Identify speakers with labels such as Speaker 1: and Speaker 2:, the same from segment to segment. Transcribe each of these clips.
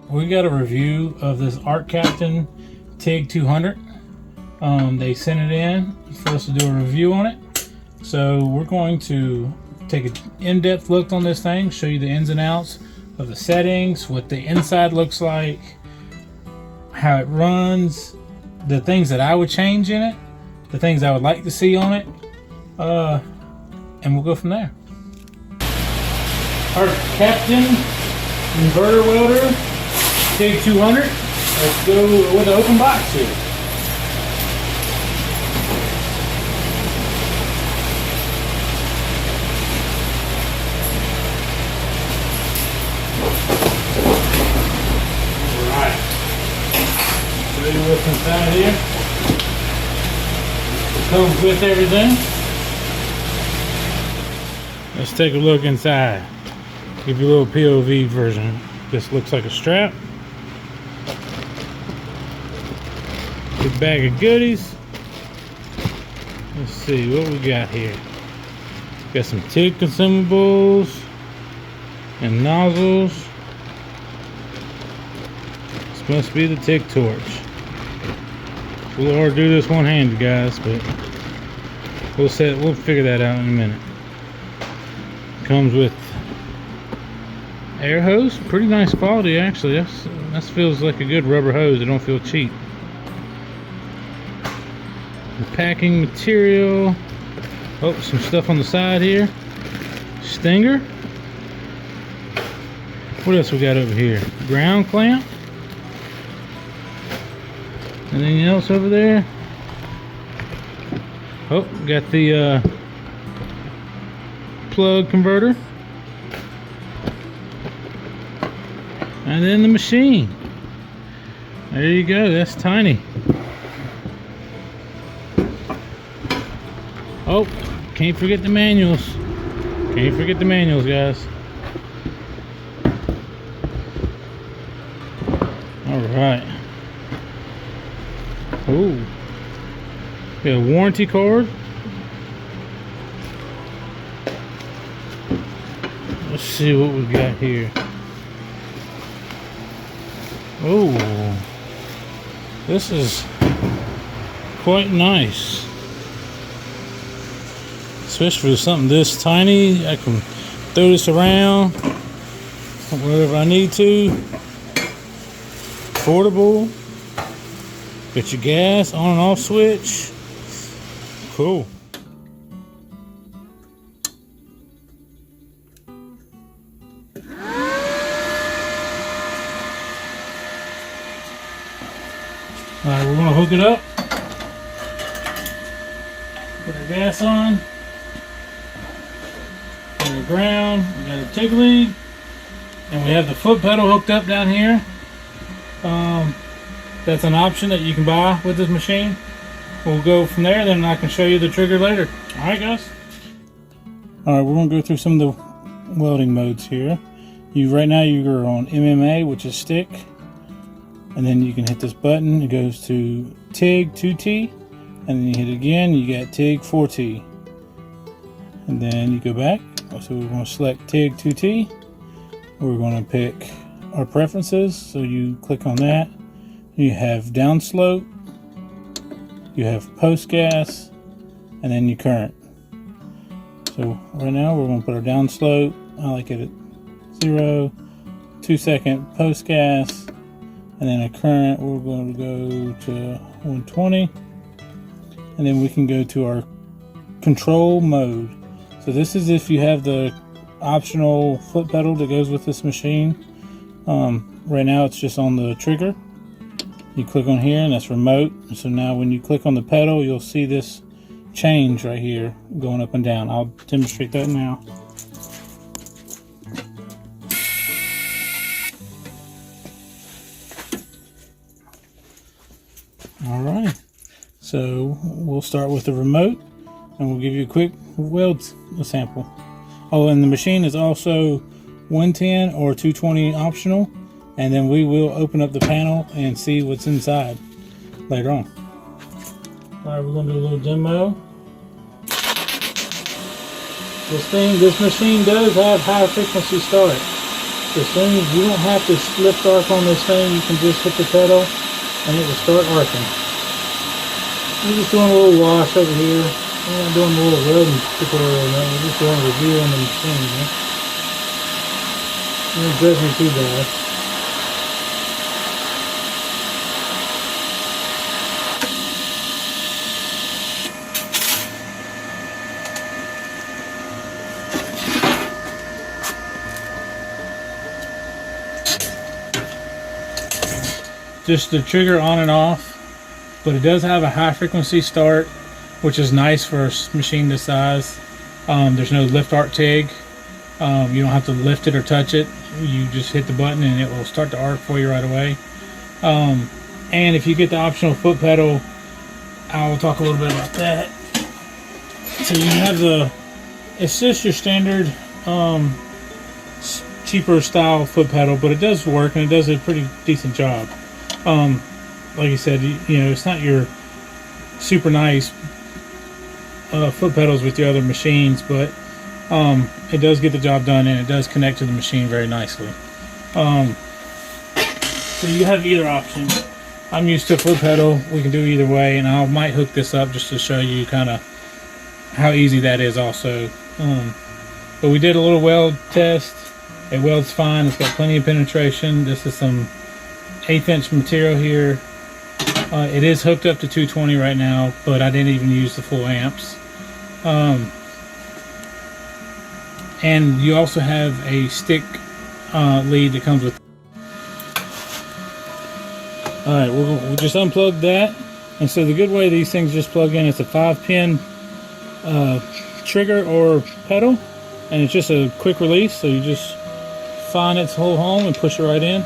Speaker 1: we got a review of this ARCCAPTAIN TIG 200. They sent it in for us to do a review on it. So we're going to take an in-depth look on this thing, show you the ins and outs of the settings, what the inside looks like, how it runs, the things that I would change in it, the things I would like to see on it, and we'll go from there. ARCCAPTAIN inverter welder TIG 200. Let's go with the open box here. Alright. Show you what's inside here. It comes with everything. Let's take a look inside. Give you a little POV version. This looks like a strap. Big bag of goodies. Let's see what we got here. Got some TIG consumables and nozzles. This must be the TIG torch. It's a little hard to do this one-handed, guys, but we'll figure that out in a minute. Comes with air hose, pretty nice quality actually. That feels like a good rubber hose. It don't feel cheap. The packing material. Oh, some stuff on the side here. Stinger. What else we got over here? Ground clamp. Anything else over there? Oh, got the plug converter. And then the machine. There you go, that's tiny. Oh, can't forget the manuals. Can't forget the manuals, guys. Alright. Oh. Got a warranty card. Let's see what we got here. Oh, this is quite nice, especially for something this tiny. I can throw this around wherever I need to. Portable. Got your gas on and off switch. Cool. Alright, we're going to hook it up. Put our gas on. Put our ground. We got a TIG lead. And we have the foot pedal hooked up down here. That's an option that you can buy with this machine. We'll go from there, then I can show you the trigger later. Alright, guys. Alright, we're going to go through some of the welding modes here. Right now you're on MMA, which is stick. And then you can hit this button, it goes to TIG 2T, and then you hit it again, you got TIG 4T. And then you go back, so we're going to select TIG 2T. We're going to pick our preferences, so you click on that. You have downslope, you have post gas, and then your current. So right now we're going to put our downslope, I like it at 0, 2 second post gas, and then a current we're going to go to 120, and then we can go to our control mode. So this is if you have the optional foot pedal that goes with this machine. Right now it's just on the trigger. You click on here and that's remote. So now when you click on the pedal, you'll see this change right here going up and down. I'll demonstrate that now. Alright, so we'll start with the remote and we'll give you a quick weld sample. Oh, and the machine is also 110 or 220 optional, and then we will open up the panel and see what's inside later on. Alright, we're going to do a little demo. This machine does have high frequency start. as soon as you don't have to lift arc on this thing, you can just hit the pedal and it will start arcing. We're just doing a little wash over here. We're not doing a little welding tutorial, man. We're just doing a review on the machine, man. You don't judge me too bad. Just the trigger on and off, but it does have a high frequency start, which is nice for a machine this size. There's no lift arc TIG. You don't have to lift it or touch it. You just hit the button and it will start to arc for you right away. And if you get the optional foot pedal, I will talk a little bit about that. So you have it's just your standard cheaper style foot pedal, but it does work and it does a pretty decent job. Like I said, you know, it's not your super nice foot pedals with your other machines, but it does get the job done and it does connect to the machine very nicely. So you have either option. I'm used to a foot pedal. We can do either way, and I might hook this up just to show you kind of how easy that is also. But we did a little weld test. It welds fine. It's got plenty of penetration. This is some 1/8 inch material here. It is hooked up to 220 right now, but I didn't even use the full amps. And you also have a stick lead that comes with. Alright, we'll just unplug that. And so the good way these things just plug in, it's a 5-pin trigger or pedal, and it's just a quick release, so you just find its whole home and push it right in.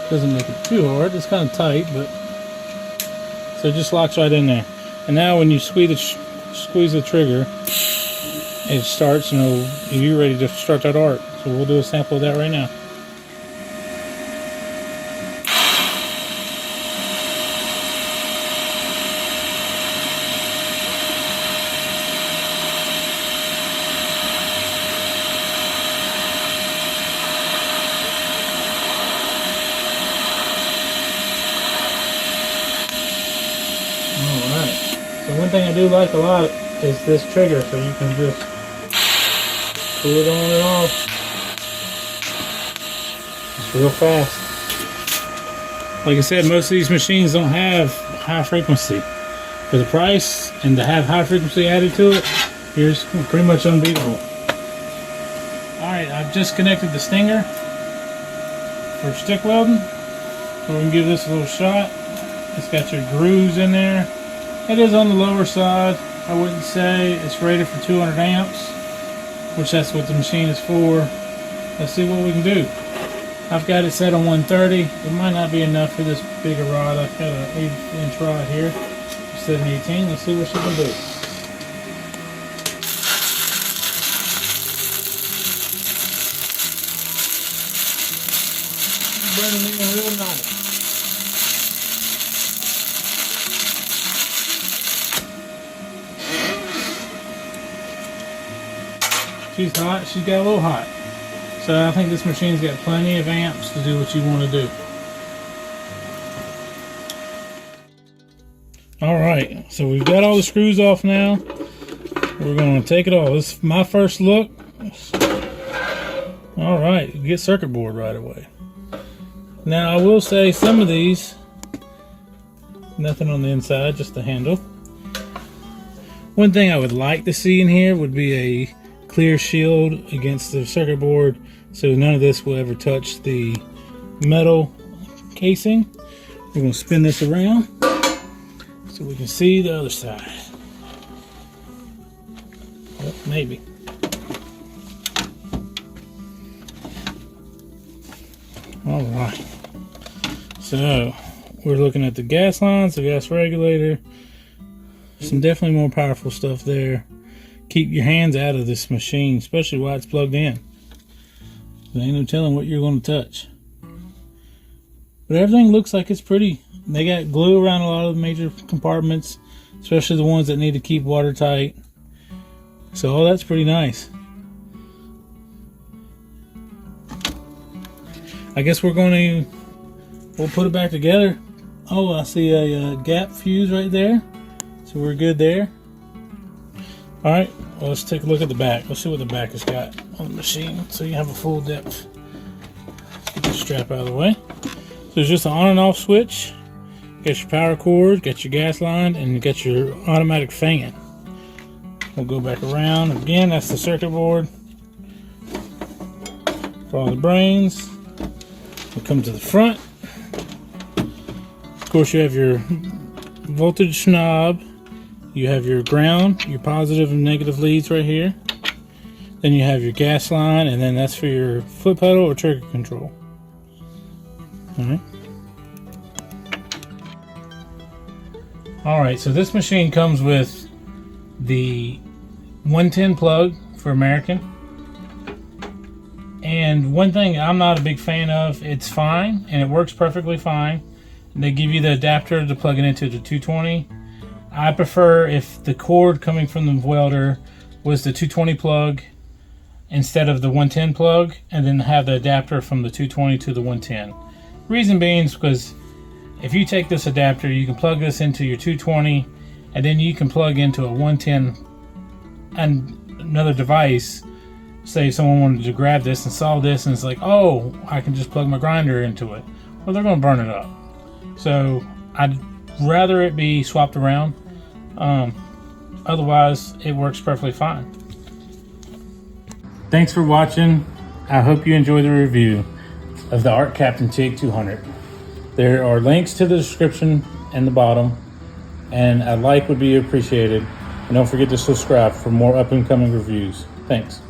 Speaker 1: Doesn't make it too hard, it's kind of tight, but so it just locks right in there. And now when you squeeze the trigger, it starts, you know, you're ready to start that arc. So we'll do a sample of that right now. So one thing I do like a lot is this trigger, so you can just pull it on and off. It's real fast. Like I said, most of these machines don't have high frequency. For the price and to have high frequency added to it, here's pretty much unbeatable. Alright, I've just connected the stinger for stick welding. So we can give this a little shot. It's got your grooves in there. It is on the lower side. I wouldn't say it's rated for 200 amps, which that's what the machine is for. Let's see what we can do. I've got it set on 130. It might not be enough for this bigger rod. I've got an 8-inch rod here, 718. Let's see what she can do. Burning in real nice. She's hot. She's got a little hot. So I think this machine's got plenty of amps to do what you want to do. Alright, so we've got all the screws off now. We're going to take it all. This is my first look. Alright, get circuit board right away. Now I will say some of these, nothing on the inside, just the handle. One thing I would like to see in here would be a clear shield against the circuit board, so none of this will ever touch the metal casing. We're going to spin this around so we can see the other side. Well, maybe. Alright, so we're looking at the gas lines, the gas regulator, some definitely more powerful stuff there. Keep your hands out of this machine, especially while it's plugged in. There ain't no telling what you're going to touch. But everything looks like it's pretty. They got glue around a lot of the major compartments, especially the ones that need to keep watertight. So all that's pretty nice. I guess we'll put it back together. Oh, I see a gap fuse right there, so we're good there. All right, well, let's take a look at the back. Let's see what the back has got on the machine, so you have a full depth. Let's get the strap out of the way. So there's just an on and off switch. Get your power cord, get your gas line, and get your automatic fan. We'll go back around again. That's the circuit board for all the brains. We'll come to the front. Of course, you have your voltage knob. You have your ground, your positive and negative leads right here. Then you have your gas line, and then that's for your foot pedal or trigger control. All right, so this machine comes with the 110 plug for American. And one thing I'm not a big fan of, it's fine and it works perfectly fine. They give you the adapter to plug it into the 220. I prefer if the cord coming from the welder was the 220 plug instead of the 110 plug, and then have the adapter from the 220 to the 110. Reason being is because if you take this adapter, you can plug this into your 220, and then you can plug into a 110 and another device. Say someone wanted to grab this and saw this and it's like, oh, I can just plug my grinder into it. Well, they're going to burn it up. So I'd rather it be swapped around. Otherwise, it works perfectly fine. Thanks for watching. I hope you enjoy the review of the ARCCAPTAIN TIG 200. There are links to the description and the bottom, and a like would be appreciated. And don't forget to subscribe for more up and coming reviews. Thanks.